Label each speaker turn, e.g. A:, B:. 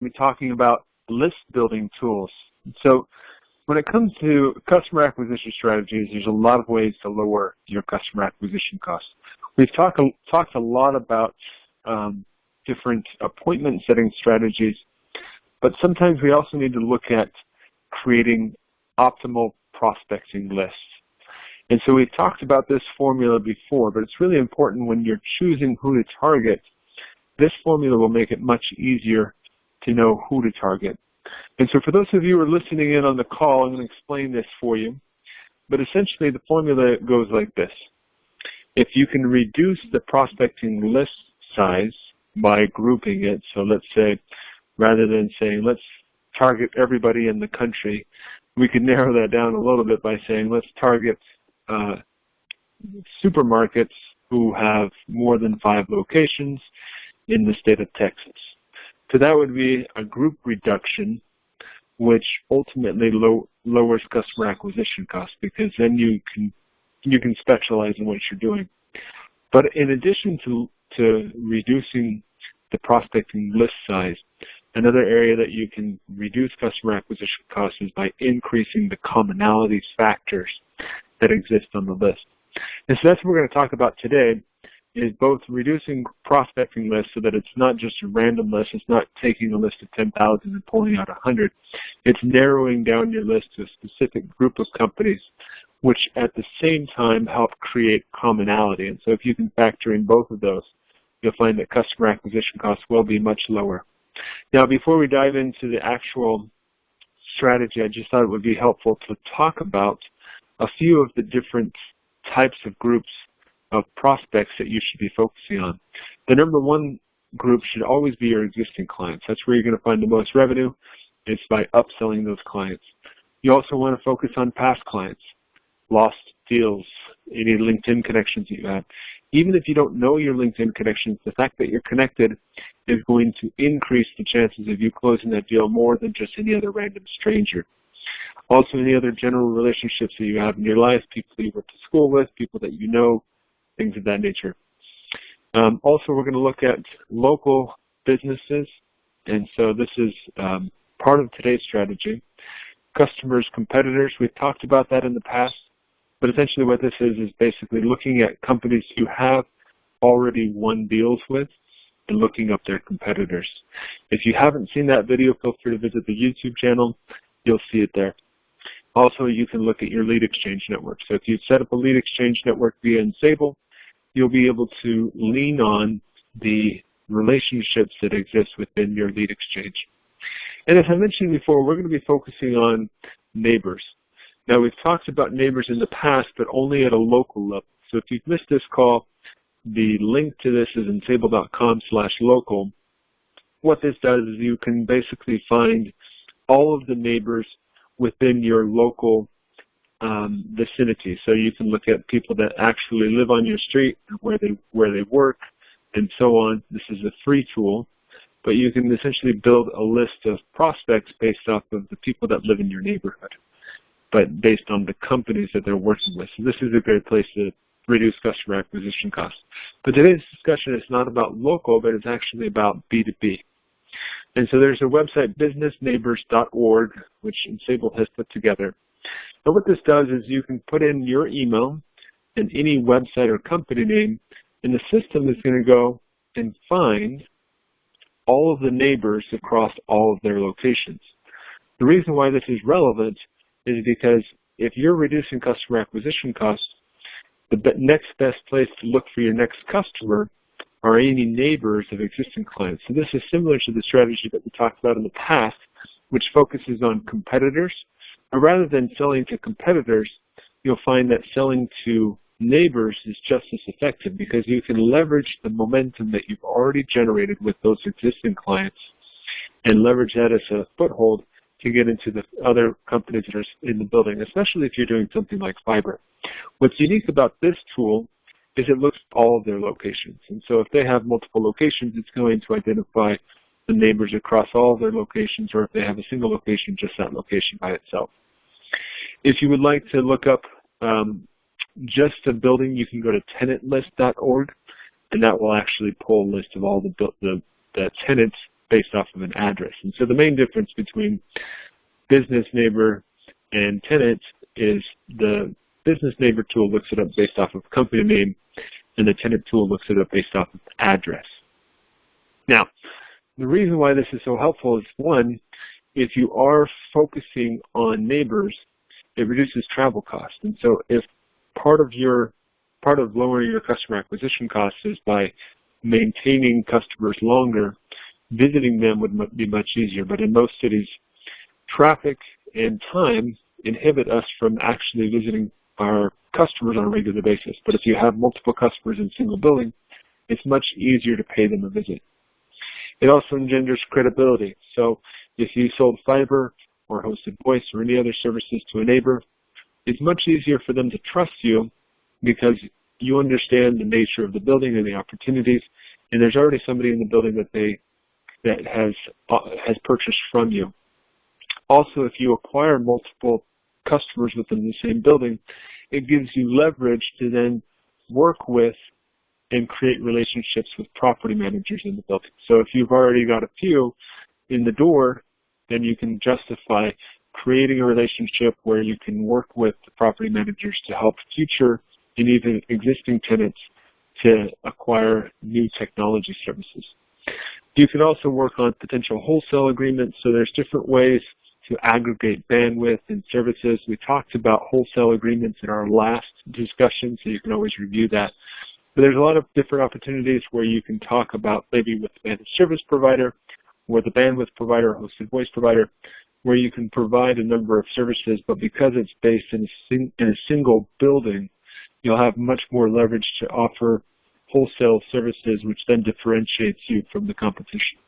A: we're talking about list building tools. So when it comes to customer acquisition strategies, there's a lot of ways to lower your customer acquisition costs. We've talked a lot about different appointment setting strategies, but sometimes we also need to look at creating optimal prospecting lists. And so we've talked about this formula before, but it's really important when you're choosing who to target. This formula will make it much easier to know who to target. And so for those of you who are listening in on the call, I'm going to explain this for you. But essentially the formula goes like this. If you can reduce the prospecting list size by grouping it, so let's say rather than saying let's target everybody in the country, we could narrow that down a little bit by saying let's target supermarkets who have more than 5 locations in the state of Texas. So that would be a group reduction, which ultimately lowers customer acquisition costs, because then you can specialize in what you're doing. But in addition to reducing the prospecting list size, another area that you can reduce customer acquisition costs is by increasing the commonalities factors that exist on the list. And so that's what we're going to talk about today, is both reducing prospecting lists so that it's not just a random list, it's not taking a list of 10,000 and pulling out 100. It's narrowing down your list to a specific group of companies, which at the same time help create commonality. And so if you can factor in both of those, you'll find that customer acquisition costs will be much lower. Now, before we dive into the actual strategy, I just thought it would be helpful to talk about a few of the different types of groups of prospects that you should be focusing on. The number one group should always be your existing clients. That's where you're going to find the most revenue. It's by upselling those clients. You also want to focus on past clients, lost deals, any LinkedIn connections that you have. Even if you don't know your LinkedIn connections, the fact that you're connected is going to increase the chances of you closing that deal more than just any other random stranger. Also, any other general relationships that you have in your life, people that you went to school with, people that you know, things of that nature. Also, we're going to look at local businesses, and so this is part of today's strategy. Customers, competitors, we've talked about that in the past, but essentially what this is basically looking at companies you have already won deals with and looking up their competitors. If you haven't seen that video, feel free to visit the YouTube channel. You'll see it there. Also, you can look at your lead exchange network. So if you set up a lead exchange network via Ensable, you'll be able to lean on the relationships that exist within your lead exchange. And as I mentioned before, we're going to be focusing on neighbors. Now, we've talked about neighbors in the past, but only at a local level. So if you've missed this call, the link to this is ensable.com/local. What this does is you can basically find all of the neighbors within your local vicinity. So you can look at people that actually live on your street, where they work, and so on. This is a free tool, but you can essentially build a list of prospects based off of the people that live in your neighborhood, but based on the companies that they're working with. So this is a great place to reduce customer acquisition costs. But today's discussion is not about local, but it's actually about B2B. And so there's a website, businessneighbors.org, which Ensable has put together. And what this does is you can put in your email and any website or company name, and the system is going to go and find all of the neighbors across all of their locations. The reason why this is relevant is because if you're reducing customer acquisition costs, the next best place to look for your next customer are any neighbors of existing clients. So this is similar to the strategy that we talked about in the past, which focuses on competitors. But rather than selling to competitors, you'll find that selling to neighbors is just as effective, because you can leverage the momentum that you've already generated with those existing clients and leverage that as a foothold to get into the other companies that are in the building, especially if you're doing something like fiber. What's unique about this tool is it looks at all of their locations. And so if they have multiple locations, it's going to identify the neighbors across all of their locations, or if they have a single location, just that location by itself. If you would like to look up just a building, you can go to tenantlist.org, and that will actually pull a list of all the tenants based off of an address. And so the main difference between business neighbor and tenant is the business neighbor tool looks it up based off of company name, and the tenant tool looks it up based off of address. Now, the reason why this is so helpful is, one, if you are focusing on neighbors, it reduces travel costs. And so if part of lowering your customer acquisition costs is by maintaining customers longer, visiting them would be much easier. But in most cities, traffic and time inhibit us from actually visiting our customers on a regular basis. But if you have multiple customers in a single building, it's much easier to pay them a visit. It also engenders credibility. So if you sold fiber or hosted voice or any other services to a neighbor, it's much easier for them to trust you because you understand the nature of the building and the opportunities, and there's already somebody in the building that has purchased from you. Also, if you acquire multiple customers within the same building, it gives you leverage to then work with and create relationships with property managers in the building. So if you've already got a few in the door, then you can justify creating a relationship where you can work with the property managers to help future and even existing tenants to acquire new technology services. You can also work on potential wholesale agreements. So there's different ways to aggregate bandwidth and services. We talked about wholesale agreements in our last discussion, so you can always review that. But there's a lot of different opportunities where you can talk about maybe with the managed service provider or the bandwidth provider, hosted voice provider, where you can provide a number of services, but because it's based in a single building, you'll have much more leverage to offer wholesale services, which then differentiates you from the competition.